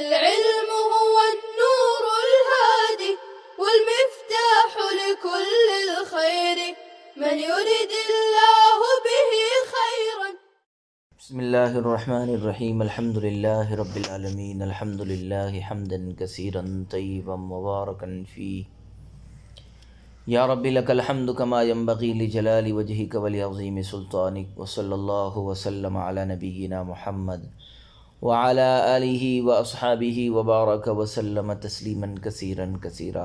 العلم هو النور الهادي والمفتاح لكل الخير من يرد الله به خيرا. بسم اللہ الرحمن الرحیم الحمد للہ رب العالمین الحمد للہ حمدا کثیرا طیبا مبارکا فیہ یا رب لک الحمد کما ینبغی لجلال وجہک ولعظیم سلطانک وصلی اللہ وسلم علی نبینا محمد وعلی آلہ واصحابہ وبارک وسلم تسلیما کثیرا کثیرا.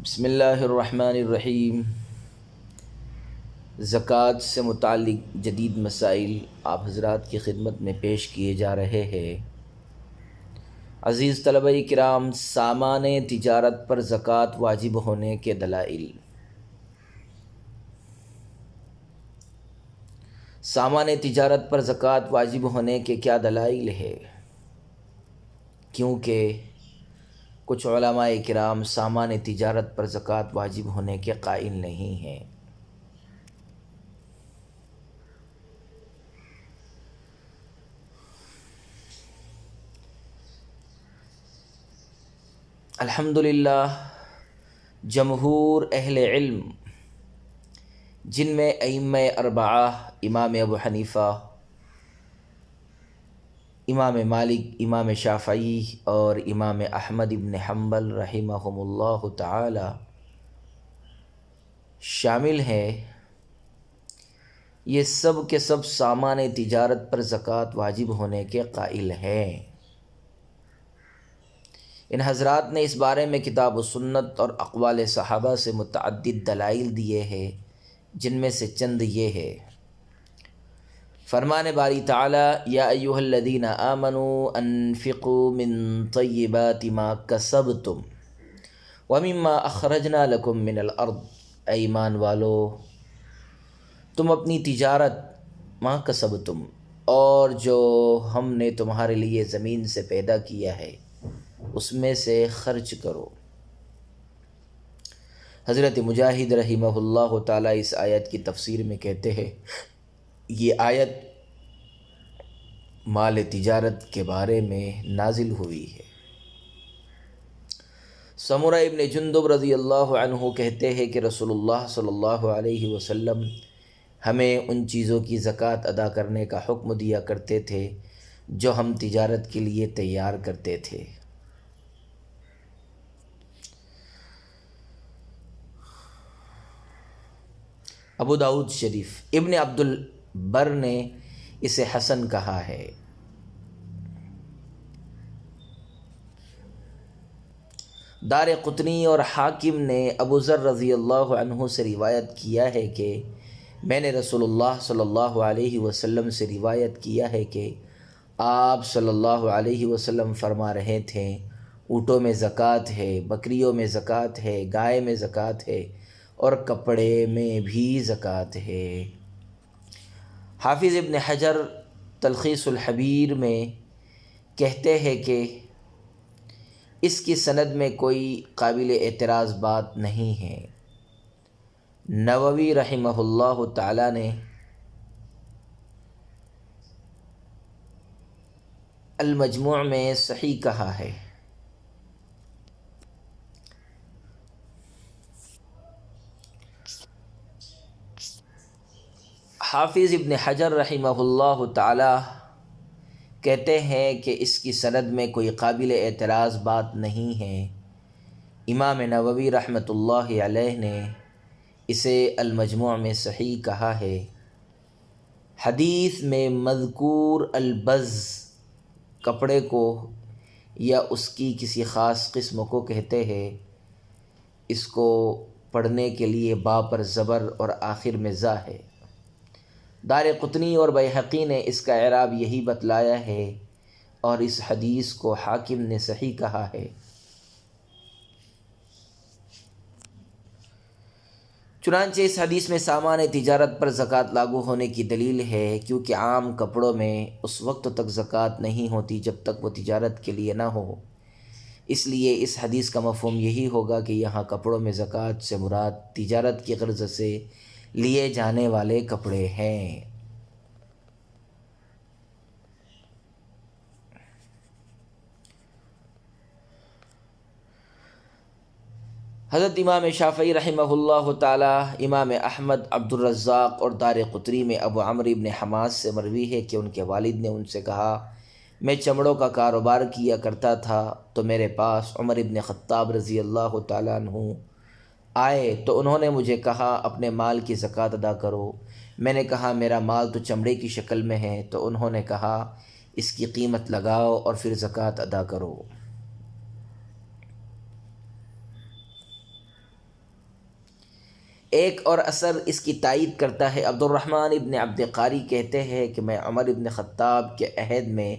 بسم اللہ الرحمن الرحیم. زکوٰۃ سے متعلق جدید مسائل آپ حضرات کی خدمت میں پیش کیے جا رہے ہیں. عزیز طلبہ کرام، سامان تجارت پر زکوٰۃ واجب ہونے کے دلائل. سامان تجارت پر زکوٰۃ واجب ہونے کے کیا دلائل ہے؟ کیونکہ کچھ علماء کرام سامان تجارت پر زکوٰۃ واجب ہونے کے قائل نہیں ہیں. الحمدللہ جمہور اہل علم، جن میں ائمہ اربعہ امام ابو حنیفہ، امام مالک، امام شافعی اور امام احمد ابن حنبل رحمہم اللہ تعالی شامل ہیں، یہ سب کے سب سامان تجارت پر زکوٰۃ واجب ہونے کے قائل ہیں. ان حضرات نے اس بارے میں کتاب و سنت اور اقوال صحابہ سے متعدد دلائل دیے ہیں، جن میں سے چند یہ ہے. فرمان باری تعالی یا ایھا الذین آمنوا انفقوا من طیبات ما کسبتم ومما اخرجنا لکم من الارض. اے ایمان والو، تم اپنی تجارت ما کسبتم، اور جو ہم نے تمہارے لیے زمین سے پیدا کیا ہے اس میں سے خرچ کرو. حضرت مجاہد رحمہ اللہ تعالی اس آیت کی تفسیر میں کہتے ہیں، یہ آیت مال تجارت کے بارے میں نازل ہوئی ہے. سمرہ ابن جندب رضی اللہ عنہ کہتے ہیں کہ رسول اللہ صلی اللہ علیہ وسلم ہمیں ان چیزوں کی زکوٰۃ ادا کرنے کا حکم دیا کرتے تھے جو ہم تجارت کے لیے تیار کرتے تھے. ابو داؤد شریف. ابن عبد البر نے اسے حسن کہا ہے. دار قطنی اور حاکم نے ابو ذر رضی اللہ عنہ سے روایت کیا ہے کہ میں نے رسول اللہ صلی اللہ علیہ وسلم سے روایت کیا ہے کہ آپ صلی اللہ علیہ وسلم فرما رہے تھے، اونٹوں میں زکوٰۃ ہے، بکریوں میں زکوٰۃ ہے، گائے میں زکوٰۃ ہے اور کپڑے میں بھی زکوٰۃ ہے. حافظ ابن حجر تلخیص الحبیر میں کہتے ہیں کہ اس کی سند میں کوئی قابل اعتراض بات نہیں ہے. نووی رحمہ اللہ تعالی نے المجموع میں صحیح کہا ہے. حافظ ابن حجر رحمہ اللہ تعالی کہتے ہیں کہ اس کی سند میں کوئی قابل اعتراض بات نہیں ہے. امام نووی رحمۃ اللہ علیہ نے اسے المجموع میں صحیح کہا ہے. حدیث میں مذکور البز کپڑے کو یا اس کی کسی خاص قسم کو کہتے ہیں. اس کو پڑھنے کے لیے با پر زبر اور آخر میں زا ہے. دار قطنی اور بیہقی نے اس کا اعراب یہی بتلایا ہے اور اس حدیث کو حاکم نے صحیح کہا ہے. چنانچہ اس حدیث میں سامان تجارت پر زکوٰۃ لاگو ہونے کی دلیل ہے، کیونکہ عام کپڑوں میں اس وقت تک زکوٰۃ نہیں ہوتی جب تک وہ تجارت کے لیے نہ ہو. اس لیے اس حدیث کا مفہوم یہی ہوگا کہ یہاں کپڑوں میں زکوٰۃ سے مراد تجارت کی غرض سے لیے جانے والے کپڑے ہیں. حضرت امام شافعی رحمہ اللہ تعالی، امام احمد، عبد الرزاق اور دار قطنی میں ابو عمرو بن حماد سے مروی ہے کہ ان کے والد نے ان سے کہا، میں چمڑوں کا کاروبار کیا کرتا تھا تو میرے پاس عمر بن خطاب رضی اللہ تعالیٰ عنہ آئے تو انہوں نے مجھے کہا اپنے مال کی زکوٰۃ ادا کرو۔ میں نے کہا میرا مال تو چمڑے کی شکل میں ہے، تو انہوں نے کہا اس کی قیمت لگاؤ اور پھر زکوٰۃ ادا کرو۔ ایک اور اثر اس کی تائید کرتا ہے۔ عبد الرحمن ابن عبد قاری کہتے ہیں کہ میں عمر ابن خطاب کے عہد میں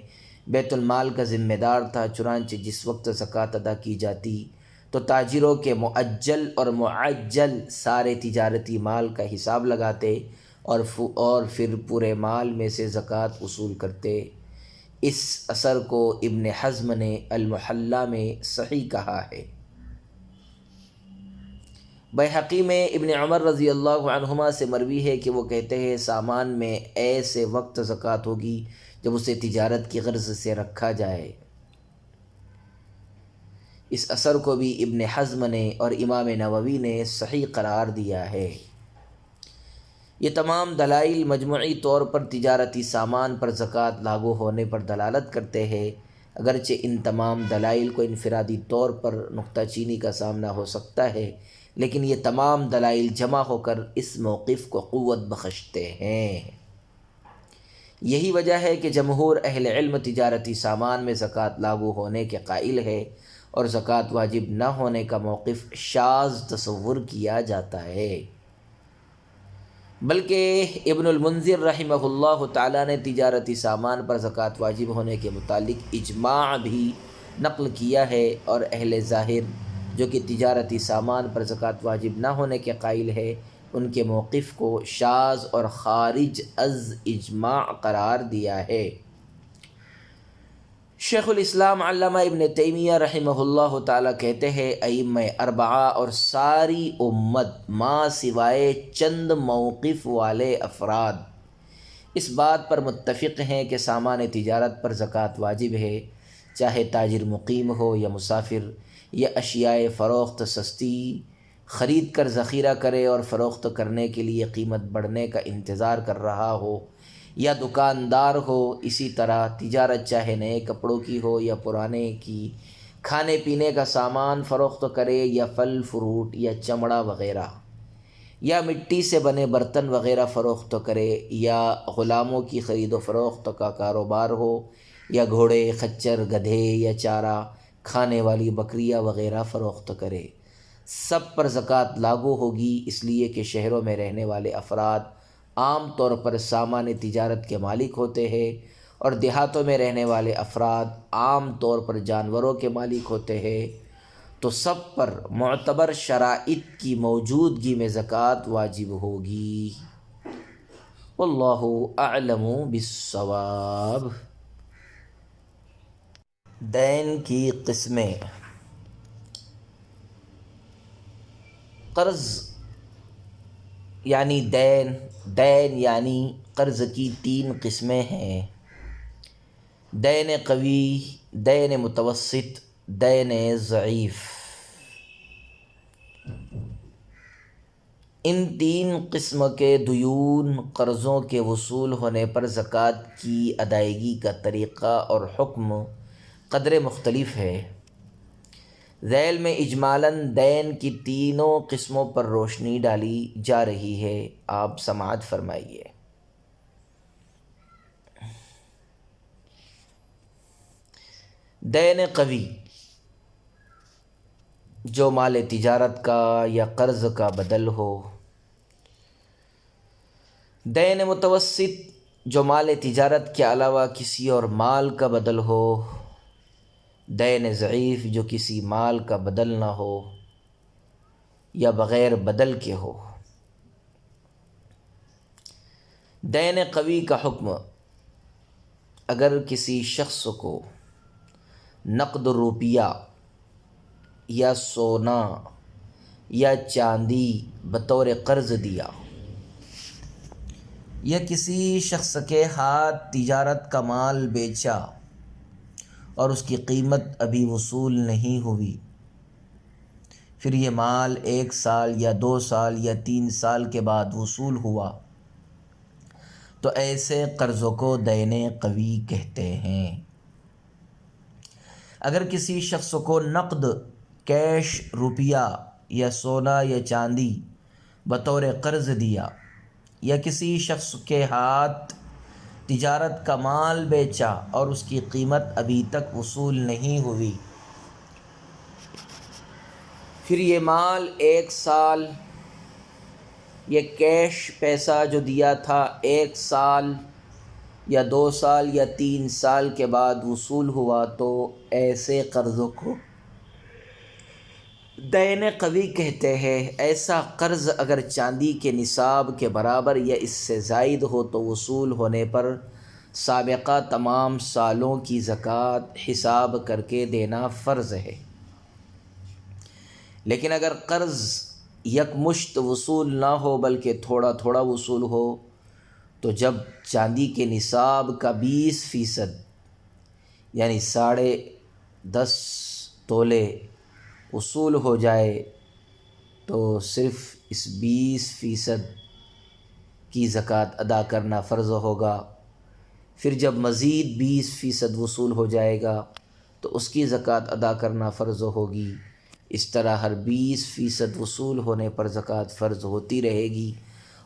بیت المال کا ذمہ دار تھا، چنانچہ جس وقت زکوٰۃ ادا کی جاتی تو تاجروں کے مؤجل اور معجل سارے تجارتی مال کا حساب لگاتے اور پھر پورے مال میں سے زکوٰۃ وصول کرتے۔ اس اثر کو ابن حزم نے المحلہ میں صحیح کہا ہے۔ بیہقی میں ابن عمر رضی اللہ عنہما سے مروی ہے کہ وہ کہتے ہیں سامان میں ایسے وقت زکوٰۃ ہوگی جب اسے تجارت کی غرض سے رکھا جائے۔ اس اثر کو بھی ابن حزم نے اور امام نووی نے صحیح قرار دیا ہے۔ یہ تمام دلائل مجموعی طور پر تجارتی سامان پر زکوٰۃ لاگو ہونے پر دلالت کرتے ہیں، اگرچہ ان تمام دلائل کو انفرادی طور پر نکتہ چینی کا سامنا ہو سکتا ہے، لیکن یہ تمام دلائل جمع ہو کر اس موقف کو قوت بخشتے ہیں۔ یہی وجہ ہے کہ جمہور اہل علم تجارتی سامان میں زکوٰۃ لاگو ہونے کے قائل ہے اور زکوٰۃ واجب نہ ہونے کا موقف شاذ تصور کیا جاتا ہے۔ بلکہ ابن المنذر رحمہ اللہ تعالیٰ نے تجارتی سامان پر زکوٰۃ واجب ہونے کے متعلق اجماع بھی نقل کیا ہے، اور اہل ظاہر جو کہ تجارتی سامان پر زکوٰۃ واجب نہ ہونے کے قائل ہے، ان کے موقف کو شاذ اور خارج از اجماع قرار دیا ہے۔ شیخ الاسلام علامہ ابن تیمیہ رحمہ اللہ تعالیٰ کہتے ہیں ائمہ اربعہ اور ساری امت ما سوائے چند موقف والے افراد اس بات پر متفق ہیں کہ سامان تجارت پر زکوٰۃ واجب ہے، چاہے تاجر مقیم ہو یا مسافر، یا اشیاء فروخت سستی خرید کر ذخیرہ کرے اور فروخت کرنے کے لیے قیمت بڑھنے کا انتظار کر رہا ہو، یا دکاندار ہو۔ اسی طرح تجارت چاہے نئے کپڑوں کی ہو یا پرانے کی، کھانے پینے کا سامان فروخت کرے یا پھل فروٹ یا چمڑا وغیرہ، یا مٹی سے بنے برتن وغیرہ فروخت کرے، یا غلاموں کی خرید و فروخت کا کاروبار ہو، یا گھوڑے، خچر، گدھے یا چارہ کھانے والی بکریاں وغیرہ فروخت کرے، سب پر زکوٰۃ لاگو ہوگی، اس لیے کہ شہروں میں رہنے والے افراد عام طور پر سامان تجارت کے مالک ہوتے ہیں، اور دیہاتوں میں رہنے والے افراد عام طور پر جانوروں کے مالک ہوتے ہیں، تو سب پر معتبر شرائط کی موجودگی میں زکوٰۃ واجب ہوگی۔ واللہ اعلم بالصواب۔ دین کی قسمیں۔ قرض یعنی دین یعنی قرض کی 3 قسمیں ہیں: دین قوی، دین متوسط، دین ضعیف۔ ان 3 قسم کے دیون قرضوں کے وصول ہونے پر زکوٰۃ کی ادائیگی کا طریقہ اور حکم قدرے مختلف ہے۔ ذیل میں اجمالاً دین کی تینوں قسموں پر روشنی ڈالی جا رہی ہے، آپ سماعت فرمائیے۔ دین قوی، جو مال تجارت کا یا قرض کا بدل ہو۔ دین متوسط، جو مال تجارت کے علاوہ کسی اور مال کا بدل ہو۔ دین ضعیف، جو کسی مال کا بدل نہ ہو یا بغیر بدل کے ہو۔ دین قوی کا حکم: اگر کسی شخص کو نقد روپیہ یا سونا یا چاندی بطور قرض دیا، یا کسی شخص کے ہاتھ تجارت کا مال بیچا اور اس کی قیمت ابھی وصول نہیں ہوئی، پھر یہ مال 1 سال یا 2 سال یا 3 سال کے بعد وصول ہوا تو ایسے قرضوں کو دین قوی کہتے ہیں۔ اگر کسی شخص کو نقد کیش روپیہ یا سونا یا چاندی بطور قرض دیا یا کسی شخص کے ہاتھ تجارت کا مال بیچا اور اس کی قیمت ابھی تک وصول نہیں ہوئی، پھر یہ مال 1 سال، یہ کیش پیسہ جو دیا تھا 1 سال یا 2 سال یا 3 سال کے بعد وصول ہوا تو ایسے قرضوں کو دین قوی کہتے ہیں۔ ایسا قرض اگر چاندی کے نصاب کے برابر یا اس سے زائد ہو تو وصول ہونے پر سابقہ تمام سالوں کی زکوٰۃ حساب کر کے دینا فرض ہے۔ لیکن اگر قرض یکمشت وصول نہ ہو بلکہ تھوڑا تھوڑا وصول ہو تو جب چاندی کے نصاب کا 20% یعنی 10.5 تولے وصول ہو جائے تو صرف اس 20% کی زکوٰۃ ادا کرنا فرض ہوگا۔ پھر جب مزید 20% وصول ہو جائے گا تو اس کی زکوٰۃ ادا کرنا فرض ہوگی۔ اس طرح ہر 20% وصول ہونے پر زکوٰۃ فرض ہوتی رہے گی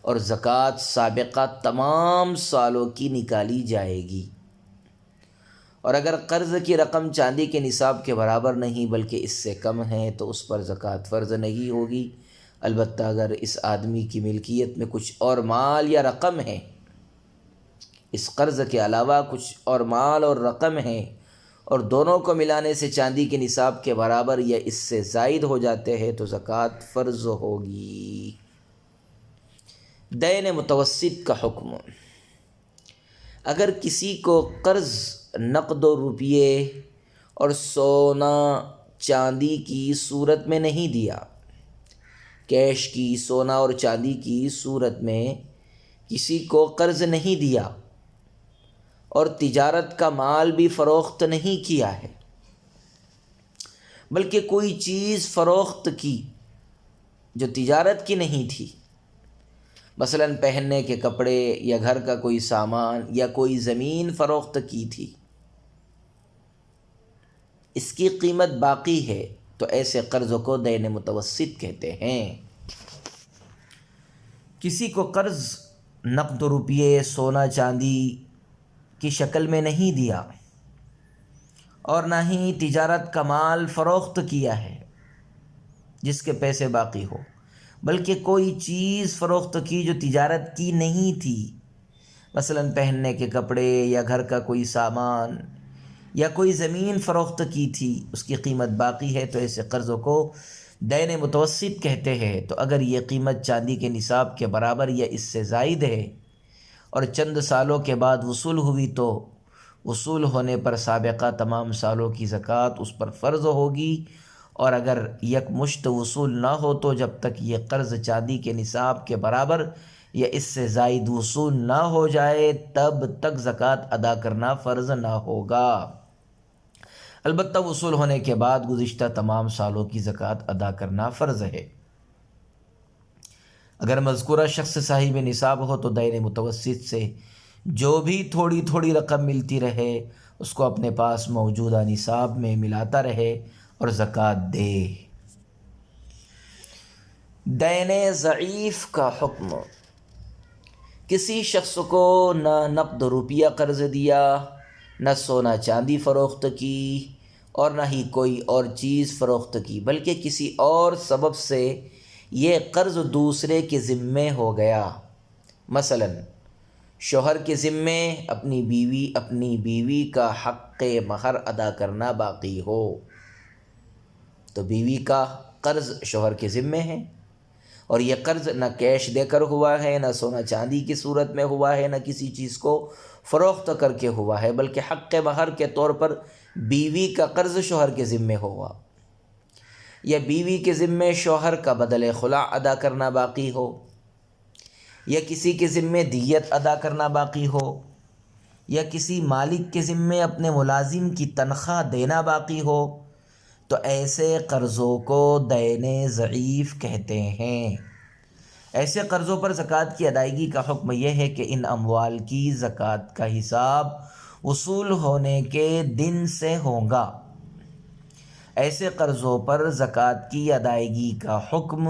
اور زکوٰۃ سابقہ تمام سالوں کی نکالی جائے گی۔ اور اگر قرض کی رقم چاندی کے نصاب کے برابر نہیں بلکہ اس سے کم ہے تو اس پر زکوٰۃ فرض نہیں ہوگی، البتہ اگر اس آدمی کی ملکیت میں کچھ اور مال یا رقم ہے، اس قرض کے علاوہ کچھ اور مال اور رقم ہے اور دونوں کو ملانے سے چاندی کے نصاب کے برابر یا اس سے زائد ہو جاتے ہیں تو زکوٰۃ فرض ہوگی۔ دین متوسط کا حکم۔ اگر کسی کو قرض نقد و روپیے اور سونا چاندی کی صورت میں نہیں دیا، کیش کی، سونا اور چاندی کی صورت میں کسی کو قرض نہیں دیا اور تجارت کا مال بھی فروخت نہیں کیا ہے بلکہ کوئی چیز فروخت کی جو تجارت کی نہیں تھی، مثلاً پہننے کے کپڑے یا گھر کا کوئی سامان یا کوئی زمین فروخت کی تھی، اس کی قیمت باقی ہے تو ایسے قرض کو دین متوسط کہتے ہیں۔ کسی کو قرض نقد روپیے، سونا چاندی کی شکل میں نہیں دیا اور نہ ہی تجارت کا مال فروخت کیا ہے جس کے پیسے باقی ہو، بلکہ کوئی چیز فروخت کی جو تجارت کی نہیں تھی، مثلاً پہننے کے کپڑے یا گھر کا کوئی سامان یا کوئی زمین فروخت کی تھی، اس کی قیمت باقی ہے تو ایسے قرضوں کو دین متوسط کہتے ہیں۔ تو اگر یہ قیمت چاندی کے نصاب کے برابر یا اس سے زائد ہے اور چند سالوں کے بعد وصول ہوئی تو وصول ہونے پر سابقہ تمام سالوں کی زکوٰۃ اس پر فرض ہوگی، اور اگر یکمشت وصول نہ ہو تو جب تک یہ قرض چاندی کے نصاب کے برابر یا اس سے زائد وصول نہ ہو جائے تب تک زکوٰۃ ادا کرنا فرض نہ ہوگا، البتہ وصول ہونے کے بعد گزشتہ تمام سالوں کی زکوٰۃ ادا کرنا فرض ہے۔ اگر مذکورہ شخص صاحب نصاب ہو تو دین متوسط سے جو بھی تھوڑی تھوڑی رقم ملتی رہے اس کو اپنے پاس موجودہ نصاب میں ملاتا رہے اور زکوٰۃ دے۔ دین ضعیف کا حکم۔ کسی شخص کو نہ نقد روپیہ قرض دیا، نہ سونا چاندی فروخت کی اور نہ ہی کوئی اور چیز فروخت کی، بلکہ کسی اور سبب سے یہ قرض دوسرے کے ذمے ہو گیا، مثلاً شوہر کے ذمے اپنی بیوی کا حق مہر ادا کرنا باقی ہو تو بیوی کا قرض شوہر کے ذمے ہے، اور یہ قرض نہ کیش دے کر ہوا ہے، نہ سونا چاندی کی صورت میں ہوا ہے، نہ کسی چیز کو فروخت کر کے ہوا ہے، بلکہ حق مہر کے طور پر بیوی کا قرض شوہر کے ذمے ہوا، یا بیوی کے ذمے شوہر کا بدل خلا ادا کرنا باقی ہو، یا کسی کے ذمے دیت ادا کرنا باقی ہو، یا کسی مالک کے ذمے اپنے ملازم کی تنخواہ دینا باقی ہو، تو ایسے قرضوں کو دین ضعیف کہتے ہیں۔ ایسے قرضوں پر زکوٰۃ کی ادائیگی کا حکم یہ ہے کہ ان اموال کی زکوٰۃ کا حساب وصول ہونے کے دن سے ہوگا۔ ایسے قرضوں پر زکوٰۃ کی ادائیگی کا حکم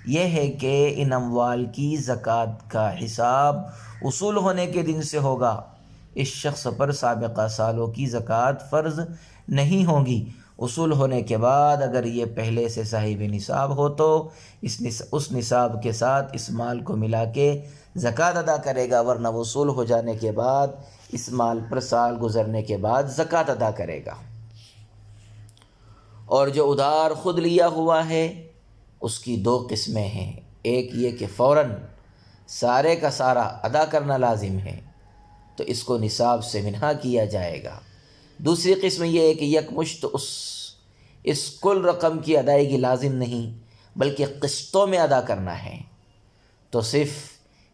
یہ ہے کہ ان اموال کی زکوٰۃ کا حساب وصول ہونے کے دن سے ہوگا۔ اس شخص پر سابقہ سالوں کی زکوٰۃ فرض نہیں ہوگی۔ وصول ہونے کے بعد اگر یہ پہلے سے صاحب نصاب ہو تو اس نصاب کے ساتھ اس مال کو ملا کے زکوٰۃ ادا کرے گا، ورنہ وصول ہو جانے کے بعد اس مال پر سال گزرنے کے بعد زکوٰۃ ادا کرے گا۔ اور جو ادھار خود لیا ہوا ہے اس کی دو قسمیں ہیں، ایک یہ کہ فوراً سارے کا سارا ادا کرنا لازم ہے تو اس کو نصاب سے منہا کیا جائے گا۔ دوسری قسم یہ ہے کہ یکمشت اس کل رقم کی ادائیگی لازم نہیں بلکہ قسطوں میں ادا کرنا ہے، تو صرف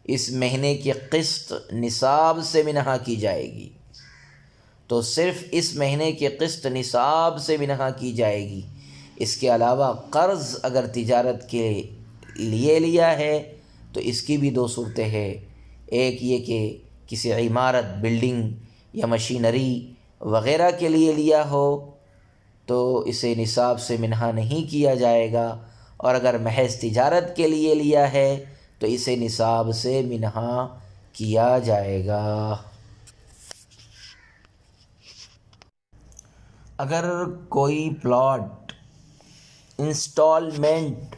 اس مہینے کی قسط نصاب سے منہا کی جائے گی، تو صرف اس مہینے کی قسط نصاب سے منہا کی جائے گی۔ اس کے علاوہ قرض اگر تجارت کے لیے لیا ہے تو اس کی بھی دو صورتیں ہیں، ایک یہ کہ کسی عمارت، بلڈنگ یا مشینری وغیرہ کے لیے لیا ہو تو اسے نصاب سے منہا نہیں کیا جائے گا، اور اگر محض تجارت کے لیے لیا ہے تو اسے نصاب سے منہا کیا جائے گا۔ اگر کوئی پلاٹ انسٹالمنٹ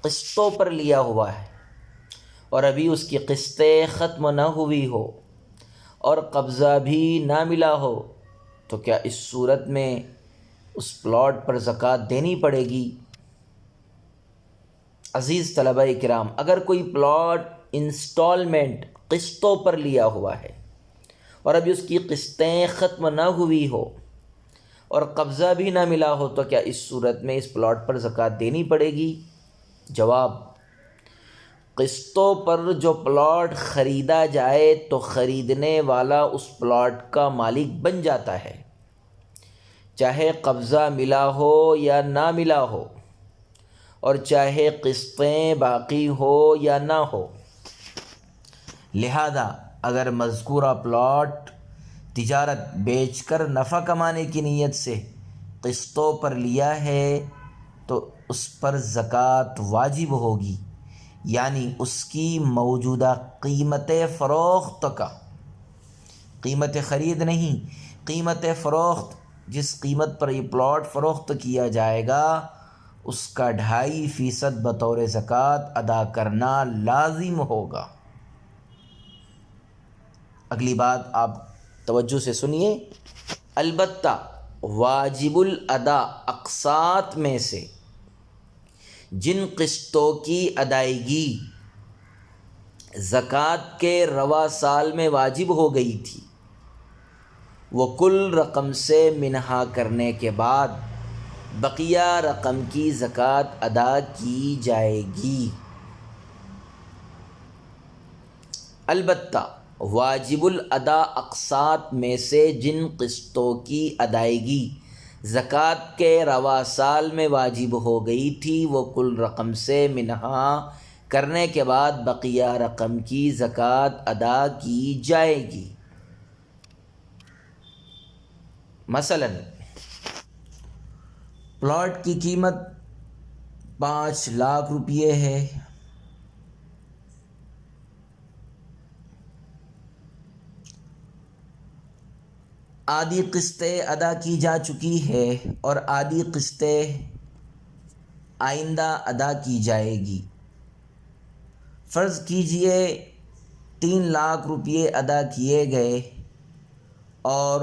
قسطوں پر لیا ہوا ہے اور ابھی اس کی قسطیں ختم نہ ہوئی ہو اور قبضہ بھی نہ ملا ہو تو کیا اس صورت میں اس پلاٹ پر زکوٰۃ دینی پڑے گی؟ عزیز طلبہ کرام، اگر کوئی پلاٹ انسٹالمنٹ قسطوں پر لیا ہوا ہے اور ابھی اس کی قسطیں ختم نہ ہوئی ہو اور قبضہ بھی نہ ملا ہو تو کیا اس صورت میں اس پلاٹ پر زکوٰۃ دینی پڑے گی؟ جواب: قسطوں پر جو پلاٹ خریدا جائے تو خریدنے والا اس پلاٹ کا مالک بن جاتا ہے، چاہے قبضہ ملا ہو یا نہ ملا ہو، اور چاہے قسطیں باقی ہو یا نہ ہو۔ لہذا اگر مذکورہ پلاٹ تجارت بیچ کر نفع کمانے کی نیت سے قسطوں پر لیا ہے تو اس پر زکوٰۃ واجب ہوگی، یعنی اس کی موجودہ قیمت فروخت کا، قیمت خرید نہیں، قیمت فروخت، جس قیمت پر یہ پلاٹ فروخت کیا جائے گا اس کا 2.5% بطور زکوٰۃ ادا کرنا لازم ہوگا۔ اگلی بات آپ توجہ سے سنیے، البتہ واجب الادا اقساط میں سے جن قسطوں کی ادائیگی زکوٰۃ کے رواں سال میں واجب ہو گئی تھی وہ کل رقم سے منہا کرنے کے بعد بقیہ رقم کی زکوٰۃ ادا کی جائے گی۔ البتہ واجب الادا اقساط میں سے جن قسطوں کی ادائیگی زکوٰۃ کے رواں سال میں واجب ہو گئی تھی وہ کل رقم سے منہا کرنے کے بعد بقیہ رقم کی زکوٰۃ ادا کی جائے گی۔ مثلا پلاٹ کی قیمت 5 لاکھ روپے ہے، آدھی قسطیں ادا کی جا چکی ہے اور آدھی قسطیں آئندہ ادا کی جائے گی۔ فرض کیجئے 3 لاکھ روپے ادا کیے گئے اور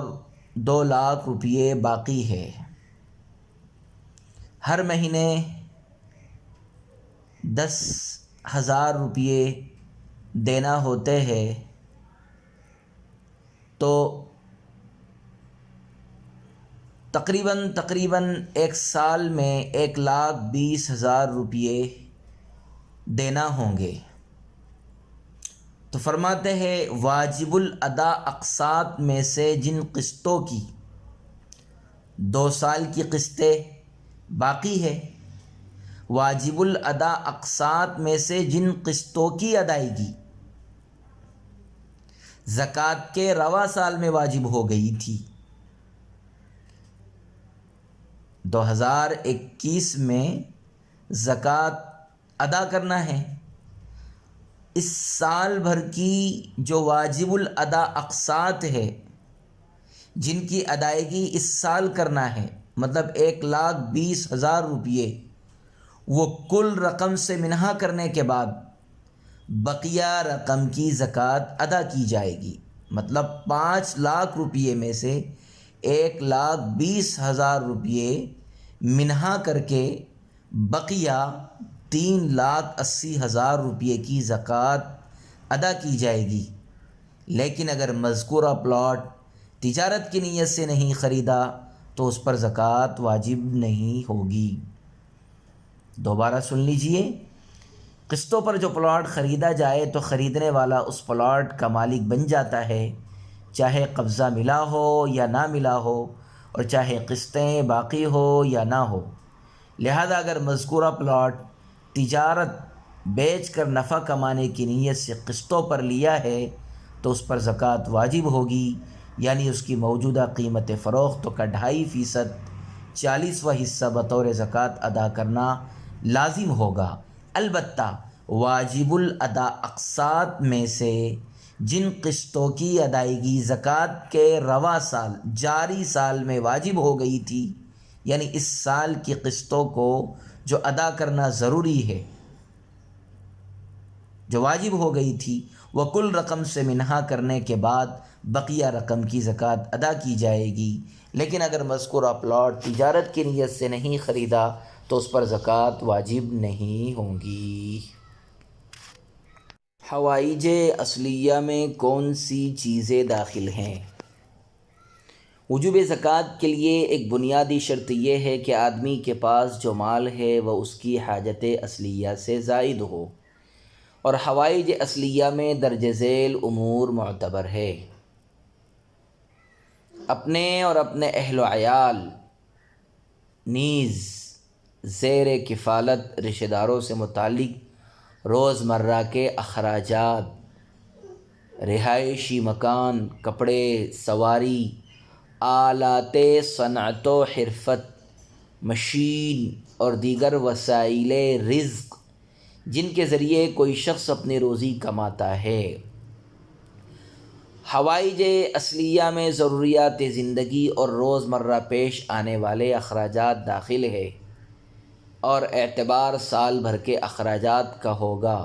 2 لاکھ روپے باقی ہے۔ ہر مہینے 10,000 روپے دینا ہوتے ہیں تو تقریباً ایک سال میں 1,20,000 روپے دینا ہوں گے۔ تو فرماتے ہیں واجب الادا اقساط میں سے جن قسطوں کی 2 سال کی قسطیں باقی ہے واجب الادا اقساط میں سے جن قسطوں کی ادائیگی زکوٰۃ کے رواں سال میں واجب ہو گئی تھی، 2021 میں زکوٰۃ ادا کرنا ہے، اس سال بھر کی جو واجب الادا اقساط ہے جن کی ادائیگی اس سال کرنا ہے، مطلب 1,20,000 روپیے، وہ کل رقم سے منہا کرنے کے بعد بقیہ رقم کی زکوٰۃ ادا کی جائے گی۔ مطلب 5 لاکھ روپیے میں سے 1,20,000 روپیے منہا کر کے بقیہ 3,80,000 روپیے کی زکوٰۃ ادا کی جائے گی۔ لیکن اگر مذکورہ پلاٹ تجارت کی نیت سے نہیں خریدا تو اس پر زکوٰۃ واجب نہیں ہوگی۔ دوبارہ سن لیجئے، قسطوں پر جو پلاٹ خریدا جائے تو خریدنے والا اس پلاٹ کا مالک بن جاتا ہے، چاہے قبضہ ملا ہو یا نہ ملا ہو، اور چاہے قسطیں باقی ہو یا نہ ہو۔ لہذا اگر مذکورہ پلاٹ تجارت بیچ کر نفع کمانے کی نیت سے قسطوں پر لیا ہے تو اس پر زکوٰۃ واجب ہوگی، یعنی اس کی موجودہ قیمت فروخت کا 2.5% 40واں حصہ بطور زکوٰۃ ادا کرنا لازم ہوگا۔ البتہ واجب الادا اقساط میں سے جن قسطوں کی ادائیگی زکوٰۃ کے رواں سال جاری سال میں واجب ہو گئی تھی، یعنی اس سال کی قسطوں کو جو ادا کرنا ضروری ہے، جو واجب ہو گئی تھی، وہ کل رقم سے منہا کرنے کے بعد بقیہ رقم کی زکوٰۃ ادا کی جائے گی۔ لیکن اگر مذکورہ پلاٹ تجارت کی نیت سے نہیں خریدا تو اس پر زکوٰۃ واجب نہیں ہوگی۔ حوائج اصلیہ میں کون سی چیزیں داخل ہیں؟ وجوب زکوٰۃ کے لیے ایک بنیادی شرط یہ ہے کہ آدمی کے پاس جو مال ہے وہ اس کی حاجت اصلیہ سے زائد ہو، اور حوائج اصلیہ میں درج ذیل امور معتبر ہے۔ اپنے اور اپنے اہل و عیال نیز زیر کفالت رشتہ داروں سے متعلق روزمرہ کے اخراجات، رہائشی مکان، کپڑے، سواری، آلات صنعت و حرفت، مشین اور دیگر وسائل رزق جن کے ذریعے کوئی شخص اپنی روزی کماتا ہے۔ حوائج اصلیہ میں ضروریات زندگی اور روزمرہ پیش آنے والے اخراجات داخل ہے، اور اعتبار سال بھر کے اخراجات کا ہوگا،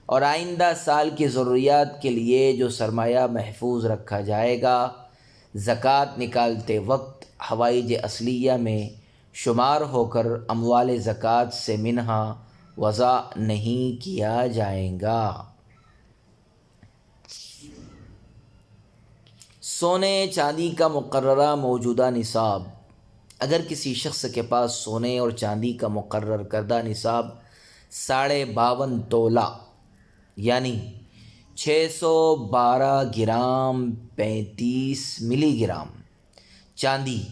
اور آئندہ سال کی ضروریات کے لیے جو سرمایہ محفوظ رکھا جائے گا زکوٰۃ نکالتے وقت حوائج اصلیہ میں شمار ہو کر اموال زکوٰۃ سے منہا وضع نہیں کیا جائے گا۔ سونے چاندی کا مقررہ موجودہ نصاب، اگر کسی شخص کے پاس سونے اور چاندی کا مقرر کردہ نصاب 52.5 تولہ یعنی 612 گرام 35 ملی گرام چاندی،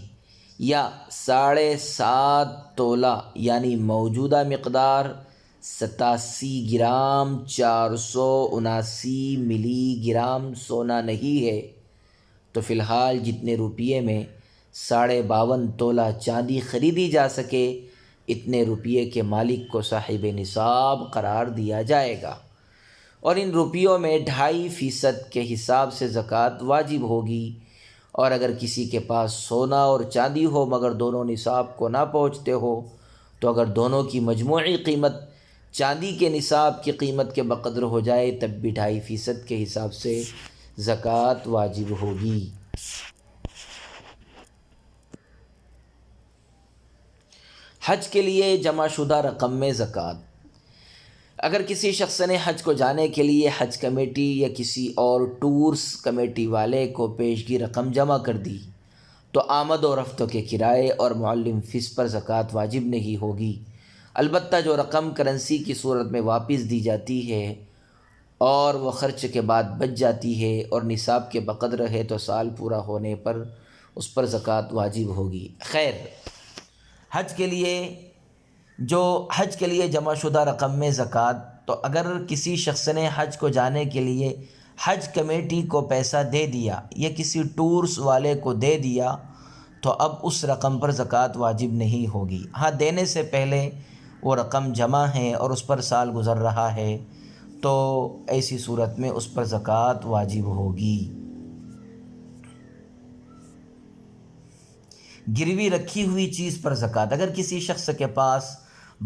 یا 7.5 تولہ یعنی موجودہ مقدار 87 گرام 479 ملی گرام سونا نہیں ہے، تو فی الحال جتنے روپیے میں 52.5 تولہ چاندی خریدی جا سکے اتنے روپیے کے مالک کو صاحب نصاب قرار دیا جائے گا، اور ان روپیوں میں 2.5% کے حساب سے زکوٰۃ واجب ہوگی۔ اور اگر کسی کے پاس سونا اور چاندی ہو مگر دونوں نصاب کو نہ پہنچتے ہو، تو اگر دونوں کی مجموعی قیمت چاندی کے نصاب کی قیمت کے بقدر ہو جائے تب بھی 2.5% کے حساب سے زکوٰۃ واجب ہوگی۔ حج کے لیے جمع شدہ رقم میں زکوٰۃ، اگر کسی شخص نے حج کو جانے کے لیے حج کمیٹی یا کسی اور ٹورز کمیٹی والے کو پیشگی رقم جمع کر دی تو آمد و رفت کے کرائے اور معلم فیس پر زکوٰۃ واجب نہیں ہوگی۔ البتہ جو رقم کرنسی کی صورت میں واپس دی جاتی ہے اور وہ خرچ کے بعد بچ جاتی ہے اور نصاب کے بقدر ہے تو سال پورا ہونے پر اس پر زکوٰۃ واجب ہوگی۔ خیر، حج کے لیے جمع شدہ رقم میں زکوٰۃ، تو اگر کسی شخص نے حج کو جانے کے لیے حج کمیٹی کو پیسہ دے دیا یا کسی ٹورس والے کو دے دیا تو اب اس رقم پر زکوٰۃ واجب نہیں ہوگی۔ ہاں، دینے سے پہلے وہ رقم جمع ہے اور اس پر سال گزر رہا ہے تو ایسی صورت میں اس پر زکوٰۃ واجب ہوگی۔ گروی رکھی ہوئی چیز پر زکوٰۃ، اگر کسی شخص کے پاس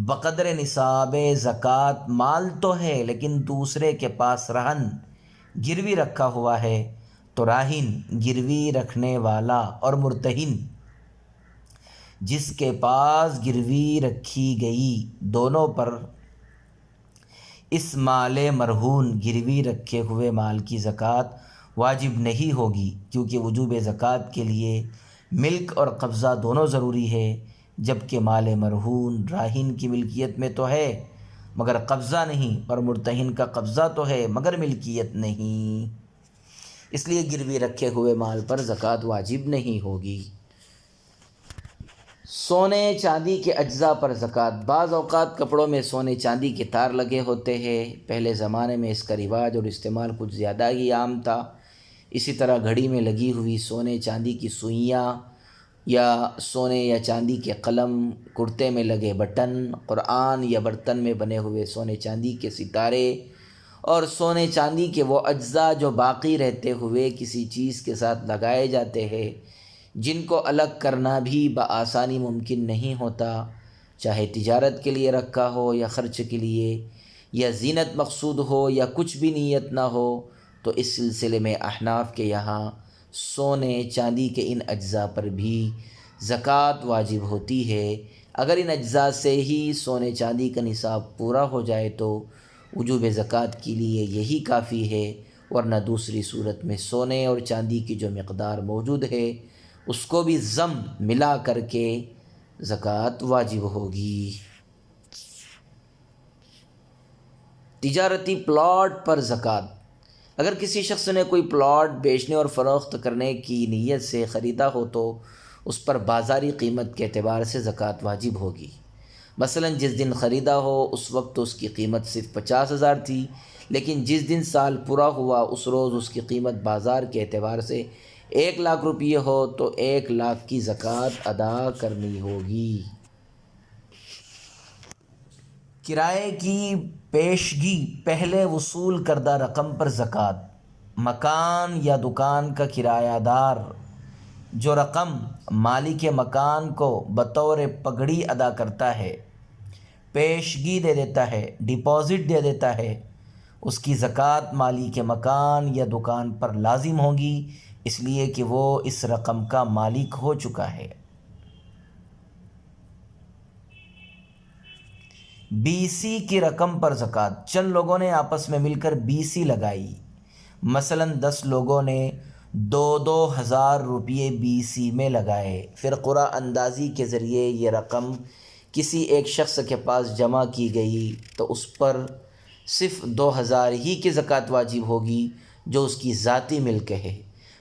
بقدر نصاب زکوٰۃ مال تو ہے لیکن دوسرے کے پاس رہن گروی رکھا ہوا ہے تو راہن، گروی رکھنے والا اور مرتہن جس کے پاس گروی رکھی گئی دونوں پر اس مال مرہون گروی رکھے ہوئے مال کی زکوٰۃ واجب نہیں ہوگی، کیونکہ وجوب زکوٰۃ کے لیے ملک اور قبضہ دونوں ضروری ہے، جبکہ مال مرہون راہن کی ملکیت میں تو ہے مگر قبضہ نہیں، اور مرتہن کا قبضہ تو ہے مگر ملکیت نہیں، اس لیے گروی رکھے ہوئے مال پر زکوٰۃ واجب نہیں ہوگی۔ سونے چاندی کے اجزاء پر زکوٰۃ، بعض اوقات کپڑوں میں سونے چاندی کے تار لگے ہوتے ہیں، پہلے زمانے میں اس کا رواج اور استعمال کچھ زیادہ ہی عام تھا۔ اسی طرح گھڑی میں لگی ہوئی سونے چاندی کی سوئیاں یا سونے یا چاندی کے قلم، کرتے میں لگے بٹن، قرآن یا برتن میں بنے ہوئے سونے چاندی کے ستارے اور سونے چاندی کے وہ اجزاء جو باقی رہتے ہوئے کسی چیز کے ساتھ لگائے جاتے ہیں، جن کو الگ کرنا بھی بآسانی ممکن نہیں ہوتا، چاہے تجارت کے لیے رکھا ہو یا خرچ کے لیے یا زینت مقصود ہو یا کچھ بھی نیت نہ ہو، تو اس سلسلے میں احناف کے یہاں سونے چاندی کے ان اجزاء پر بھی زکوٰۃ واجب ہوتی ہے۔ اگر ان اجزاء سے ہی سونے چاندی کا نصاب پورا ہو جائے تو وجوب زکوٰۃ کے لیے یہی کافی ہے، ورنہ دوسری صورت میں سونے اور چاندی کی جو مقدار موجود ہے اس کو بھی ضم ملا کر کے زکوٰۃ واجب ہوگی۔ تجارتی پلاٹ پر زکوٰۃ، اگر کسی شخص نے کوئی پلاٹ بیچنے اور فروخت کرنے کی نیت سے خریدا ہو تو اس پر بازاری قیمت کے اعتبار سے زکوٰۃ واجب ہوگی۔ مثلا جس دن خریدا ہو اس وقت تو اس کی قیمت صرف 50,000 تھی، لیکن جس دن سال پورا ہوا اس روز اس کی قیمت بازار کے اعتبار سے 1,00,000 روپیے ہو تو 1,00,000 کی زکوٰۃ ادا کرنی ہوگی۔ کرائے کی پیشگی، پہلے وصول کردہ رقم پر زکوٰۃ، مکان یا دکان کا کرایہ دار جو رقم مالک مکان کو بطور پگڑی ادا کرتا ہے، پیشگی دے دیتا ہے، ڈپازٹ دے دیتا ہے، اس کی زکوٰۃ مالک مکان یا دکان پر لازم ہوگی، اس لیے کہ وہ اس رقم کا مالک ہو چکا ہے۔ بیسی کی رقم پر زکوٰۃ، چند لوگوں نے آپس میں مل کر بیسی لگائی، مثلا 10 لوگوں نے 2,000 روپیے بیسی میں لگائے، پھر قرعہ اندازی کے ذریعے یہ رقم کسی ایک شخص کے پاس جمع کی گئی تو اس پر صرف 2,000 ہی کی زکوٰۃ واجب ہوگی جو اس کی ذاتی ملک ہے،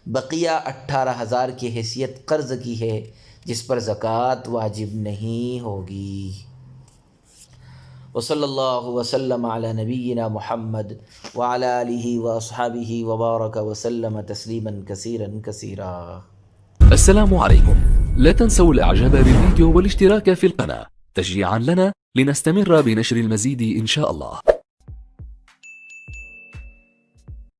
بقیہ 18,000 کی حیثیت قرض کی ہے جس پر زکوٰۃ واجب نہیں ہوگی۔ وصلی اللہ وسلم علی نبینا محمد وعلی آلہ واصحابہ وبارک وسلم تسلیما کثیرا کثیرا۔ السلام عليكم، لا تنسوا الاعجاب بالفيديو والاشتراك في القناة تشجيعا لنا لنستمر بنشر المزيد إن شاء الله.